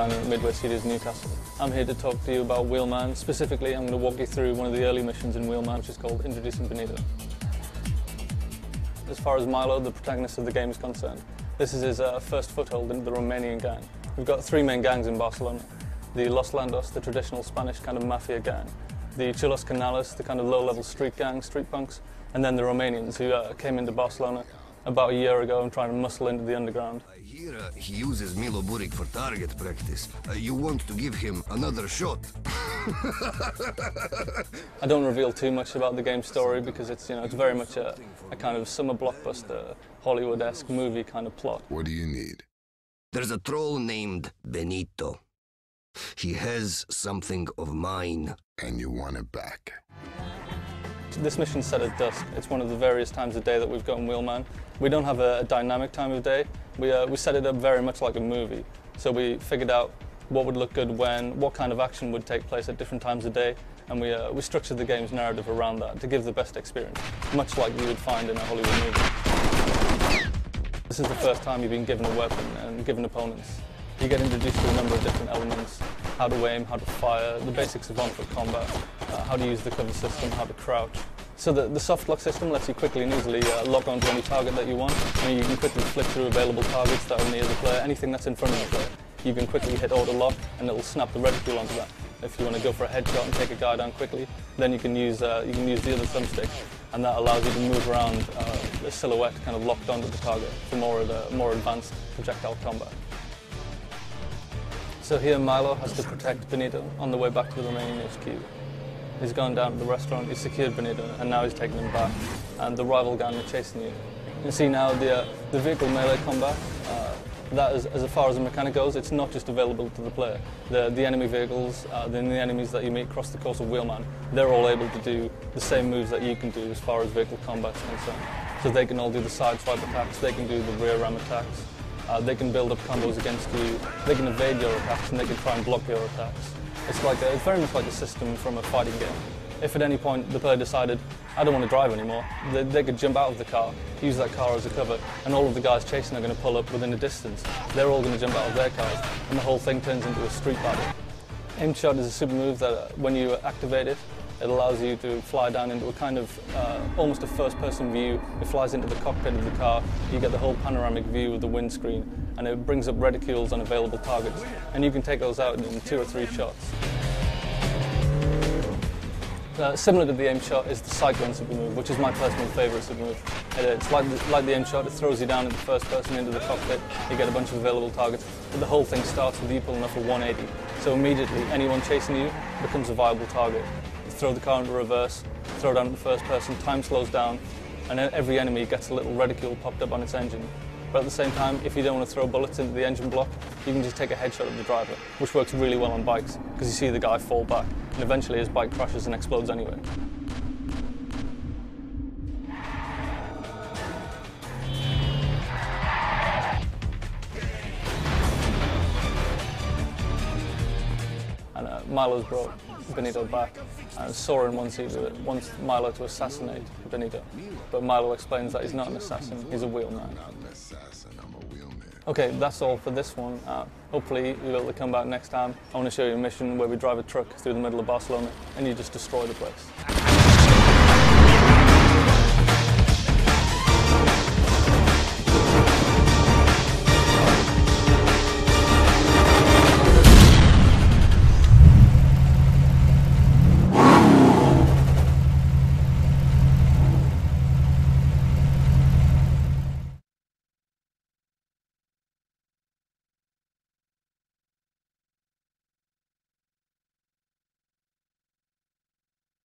Wheelman at Midway Studios Newcastle. I'm here to talk to you about Wheelman. Specifically, I'm going to walk you through one of the early missions in Wheelman, which is called Introducing Benito. As far as Milo, the protagonist of the game, is concerned, this is his first foothold into the Romanian gang. We've got three main gangs in Barcelona. The Los Landos, the traditional Spanish kind of mafia gang. The Chulos Canales, the kind of low-level street gang, street punks. And then the Romanians, who came into Barcelona about a year ago and trying to muscle into the underground. I hear he uses Milo Buric for target practice. You want to give him another shot? I don't reveal too much about the game's story because it's very much a kind of summer blockbuster, Hollywood-esque movie kind of plot. What do you need? There's a troll named Benito. He has something of mine. And you want it back. This mission's set at dusk. It's one of the various times of day that we've got in Wheelman. We don't have a dynamic time of day. We set it up very much like a movie. So we figured out what would look good when, what kind of action would take place at different times of day, and we structured the game's narrative around that to give the best experience, much like you would find in a Hollywood movie. This is the first time you've been given a weapon and given opponents. You get introduced to a number of different elements: how to aim, how to fire, the basics of on-foot combat, how to use the cover system, how to crouch. So the soft lock system lets you quickly and easily lock onto any target that you want. I mean, you can quickly flip through available targets that are near the player, anything that's in front of the player. You can quickly hit auto lock and it'll snap the reticule onto that. If you want to go for a headshot and take a guy down quickly, then you can use the other thumbstick, and that allows you to move around the silhouette kind of locked onto the target for more advanced projectile combat. So here Milo has to protect Benito on the way back to the Romanian HQ. He's gone down to the restaurant, he's secured Benito, and now he's taken him back, and the rival gang are chasing you. You can see now the vehicle melee combat, that is, as far as the mechanic goes, it's not just available to the player. The enemy vehicles, the enemies that you meet across the course of Wheelman, they're all able to do the same moves that you can do as far as vehicle combat is concerned. So they can all do the side swipe attacks, they can do the rear ram attacks. They can build up combos against you, they can evade your attacks, and they can try and block your attacks. It's very much like a system from a fighting game. If at any point the player decided, I don't want to drive anymore, they could jump out of the car, use that car as a cover, and all of the guys chasing are going to pull up within a distance. They're all going to jump out of their cars, and the whole thing turns into a street battle. Aim shot is a super move that when you activate it, it allows you to fly down into a kind of almost a first-person view. It flies into the cockpit of the car, you get the whole panoramic view of the windscreen, and it brings up reticules on available targets, and you can take those out in 2 or 3 shots. Similar to the aim shot is the cyclone super move, which is my personal favourite super move. It's like the aim shot, it throws you down in the first person into the cockpit, you get a bunch of available targets, but the whole thing starts with you pulling off a 180. So immediately anyone chasing you becomes a viable target. Throw the car into reverse, throw it down to the first person, time slows down, and then every enemy gets a little reticule popped up on its engine. But at the same time, if you don't want to throw bullets into the engine block, you can just take a headshot of the driver, which works really well on bikes, because you see the guy fall back, and eventually his bike crashes and explodes anyway. And Milo's brought Benito back, and Soren wants Milo to assassinate Benito. But Milo explains that he's not an assassin, he's a wheelman. I'm not an assassin, I'm a wheelman. Okay, that's all for this one. Hopefully you'll be able to come back next time. I want to show you a mission where we drive a truck through the middle of Barcelona and you just destroy the place.